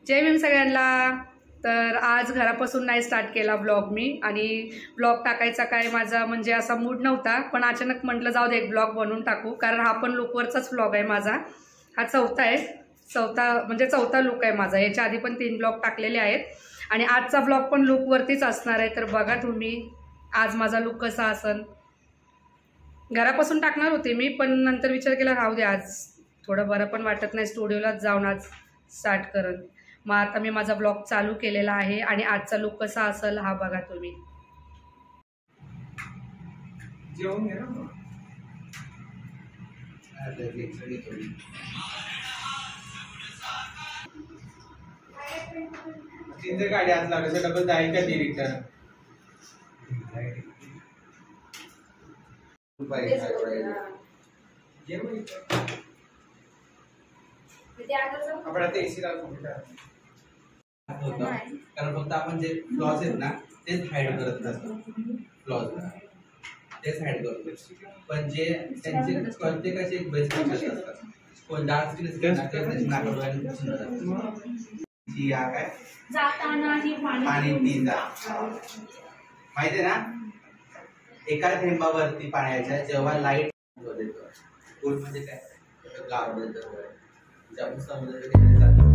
जय भीम सगळ्यांना। तर आज घरापासून नाही स्टार्ट केला व्लॉग मी, आणि व्लॉग टाकायचा काय माझा म्हणजे असा मूड नव्हता, पण अचानक म्हटलं जाऊ दे एक व्लॉग बनवून टाकू, कारण हा पण लुकवरचाच व्लॉग आहे माझा। हा चौथा लुक आहे माझा। याच्या आधी पण 3 व्लॉग टाकलेले आहेत आणि आजचा व्लॉग पण लुकवरतीच असणार आहे। तर बघा तुम्ही आज माझा लुक कसा असेल। घरापासून टाकणार होते मी, पण नंतर विचार केला राहू दे, आज थोडं बरं पण वाटत नाही, स्टुडिओलाच जाऊन आज स्टार्ट करत। मग आता मी माझा ब्लॉग चालू केलेला आहे आणि आजचा लुक कसा असेल हा बघा तुम्ही। जेवण घे ना। तिथे गाडी आज लागायचं डबल जाईल का ती रिटर्न? आपण आता एसी लावून कारण फक्त आपण जे फ्लॉज आहेत ना तेच हाईड करत नसतो, फ्लॉज तेच हाईड करतो, पण जे त्यांचे प्रत्येकाचे एक बेस्ट फीचर्स असतात। कोण डार्क स्किन असते ना त्याची नाकाडोळ्याने सुंदर असते। जी या काय जाताना ही पाणी पिंजा माहिती आहे ना, एका थेंबावरती पाण्याच्या जेव्हा लाईट देतो पूल म्हणजे काय गाव देतो आपण समुद्राच्या जातो।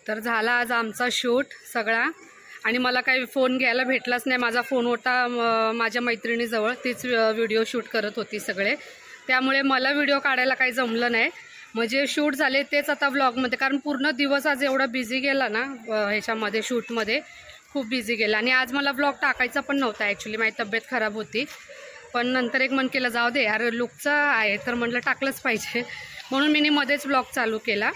तर झाला आज आमचा शूट सगळा आणि मला काही फोन घ्यायला भेटलाच नाही. माझा फोन होता माझ्या मैत्रिणीजवळ, तीच व्हिडिओ शूट करत होती सगळे, त्यामुळे मला व्हिडिओ काढायला काही जमलं नाही. म्हणजे शूट झाले तेच आता व्लॉगमध्ये, कारण पूर्ण दिवस आज एवढा बिझी गेला ना ह्याच्यामध्ये, शूटमध्ये खूप बिझी गेला. आणि आज मला व्लॉग टाकायचा पण नव्हता ॲक्च्युली, माझी तब्येत खराब होती. पण नंतर एक मन केलं जाऊ दे यार, लुकचं आहे तर म्हटलं टाकलंच पाहिजे, म्हणून मी मध्येच व्लॉग चालू केला.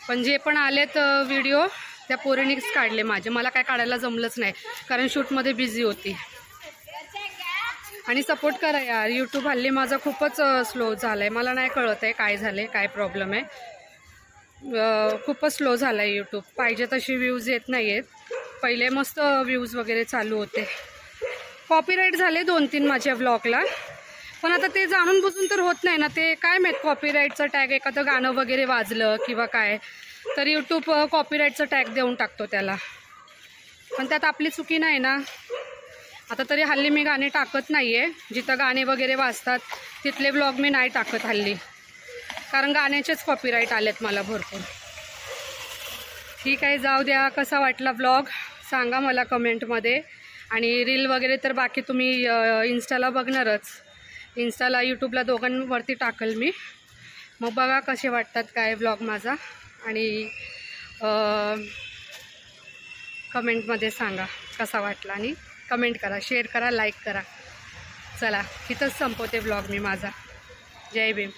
पण जे पण आलेत व्हिडिओ त्या पोरीनीच काढले माझे, मला काय काढायला जमलंच नाही कारण शूटमध्ये बिझी होती. आणि सपोर्ट करा यार, यूट्यूब हल्ली माझा खूपच स्लो झाला आहे, मला नाही कळत आहे काय झालं आहे, काय प्रॉब्लेम आहे. खूपच स्लो झाला आहे यूट्यूब, पाहिजे तशी व्ह्यूज येत नाही आहेत. पहिले मस्त व्ह्यूज वगैरे चालू होते. कॉपीराईट झाले 2-3 माझ्या व्लॉगला, पण आता ते जाणून बुजून तर होत नाही ना, ते काय माहीत कॉपीराईटचं टॅग, एखादं गाणं वगैरे वाजलं किंवा काय तर यूट्यूब कॉपीराईटचं टॅग देऊन टाकतो त्याला. पण त्यात आपली चुकी नाही ना. आता तरी हल्ली मी गाणे टाकत नाही आहे, जिथं गाणे वगैरे वाजतात तिथले व्लॉग मी नाही टाकत हल्ली, कारण गाण्याचेच कॉपीराईट आलेत मला भरपूर. ठीक आहे, जाऊ द्या. कसा वाटला व्लॉग सांगा मला कमेंटमध्ये. आणि रील वगैरे तर बाकी तुम्ही इन्स्टाला बघणारच, इन्स्टाला यूट्यूबला दोघांवरती टाकल मी, मग बघा कसे वाटतात काय व्लॉग माझा. आणि कमेंटमध्ये सांगा कसा वाटला, आणि कमेंट करा, शेअर करा, लाईक करा. चला इथंच संपवते व्लॉग मी माझा. जय भीम.